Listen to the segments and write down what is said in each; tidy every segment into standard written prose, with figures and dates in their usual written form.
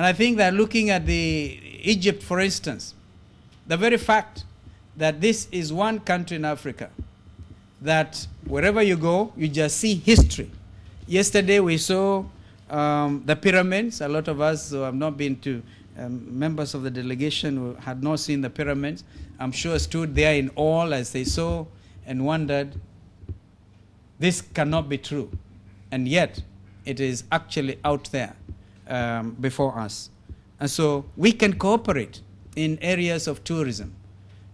And I think that looking at Egypt, for instance, the very fact that this is one country in Africa that wherever you go, you just see history. Yesterday we saw the pyramids. A lot of us who have not been to, members of the delegation who had not seen the pyramids, I'm sure stood there in awe as they saw and wondered, this cannot be true. And yet, it is actually out there before us. And so we can cooperate in areas of tourism.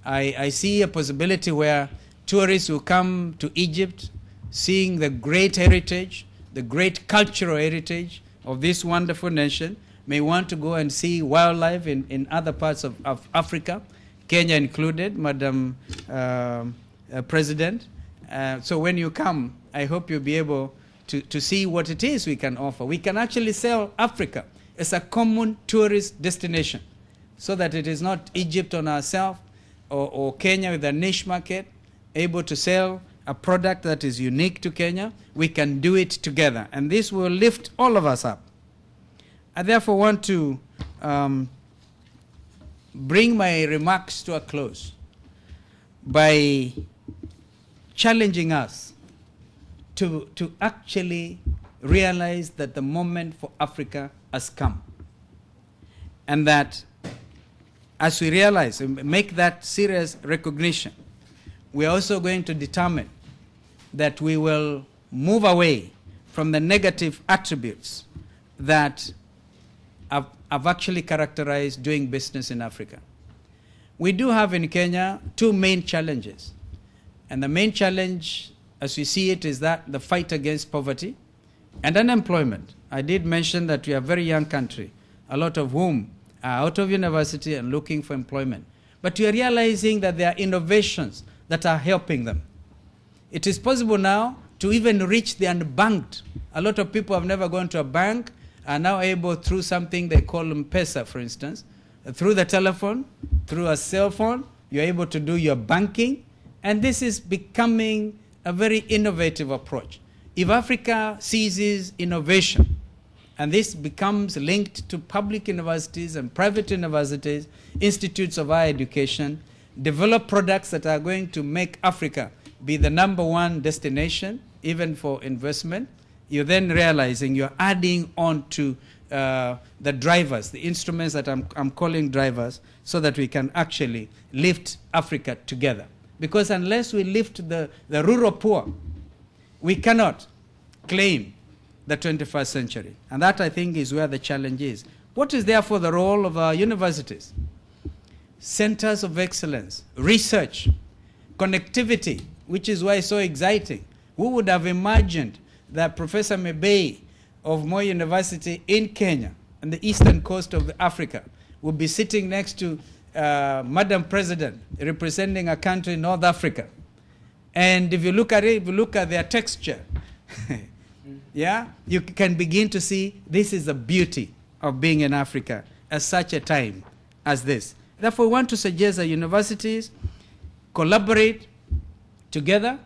I see a possibility where tourists will come to Egypt, seeing the great heritage, the great cultural heritage of this wonderful nation, may want to go and see wildlife in other parts of Africa, Kenya included, Madam President. So when you come, I hope you'll be able to see what it is we can offer. We can actually sell Africa as a common tourist destination, so that it is not Egypt on ourselves or Kenya with a niche market, able to sell a product that is unique to Kenya. We can do it together, and this will lift all of us up. I therefore want to bring my remarks to a close by challenging us to actually realize that the moment for Africa has come. And that as we realize and make that serious recognition, we are also going to determine that we will move away from the negative attributes that have actually characterized doing business in Africa. We do have in Kenya two main challenges. And the main challenge, as we see it, is that the fight against poverty and unemployment. I did mention that we are a very young country, a lot of whom are out of university and looking for employment. But we are realizing that there are innovations that are helping them. It is possible now to even reach the unbanked. A lot of people have never gone to a bank, are now able, through something they call M-Pesa, for instance, through the telephone, through a cell phone, you're able to do your banking. And this is becoming a very innovative approach. If Africa seizes innovation, and this becomes linked to public universities and private universities, institutes of higher education, develop products that are going to make Africa be the #1 destination, even for investment, you're then realizing you're adding on to the drivers, the instruments that I'm calling drivers, so that we can actually lift Africa together. Because unless we lift the rural poor, we cannot claim the 21st century. And that, I think, is where the challenge is. What is therefore the role of our universities? Centers of excellence, research, connectivity, which is why it's so exciting. Who would have imagined that Professor Mebei of Moi University in Kenya and the eastern coast of Africa would be sitting next to Madam President representing a country in North Africa? And if you look at it, if you look at their texture, yeah, you can begin to see this is the beauty of being in Africa at such a time as this. Therefore, we want to suggest that universities collaborate together.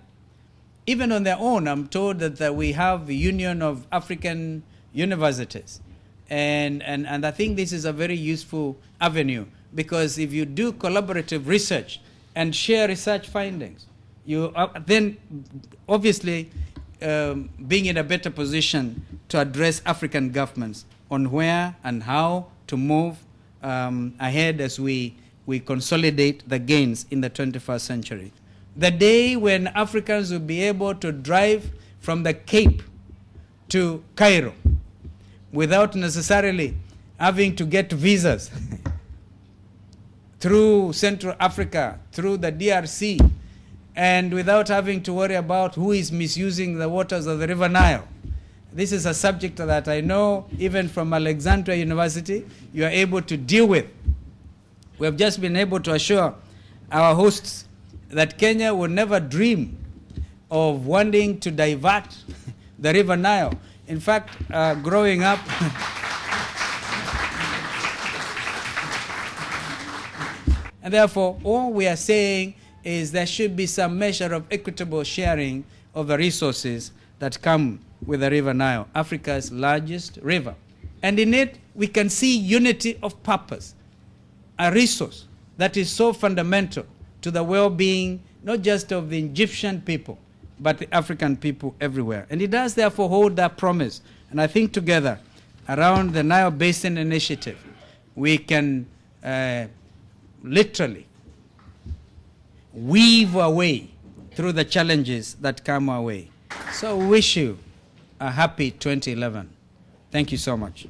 Even on their own, I'm told that we have a union of African universities. And I think this is a very useful avenue, because if you do collaborative research and share research findings, you then obviously being in a better position to address African governments on where and how to move ahead as we consolidate the gains in the 21st century. The day when Africans will be able to drive from the Cape to Cairo without necessarily having to get visas through Central Africa, through the DRC, and without having to worry about who is misusing the waters of the River Nile. This is a subject that I know even from Alexandria University you are able to deal with. We have just been able to assure our hosts that Kenya would never dream of wanting to divert the River Nile. In fact, growing up, and therefore all we are saying is there should be some measure of equitable sharing of the resources that come with the River Nile, Africa's largest river. And in it, we can see unity of purpose, a resource that is so fundamental to the well-being, not just of the Egyptian people, but the African people everywhere. And it does therefore hold that promise. And I think together, around the Nile Basin Initiative, we can literally weave our way through the challenges that come our way. So I wish you a happy 2011. Thank you so much.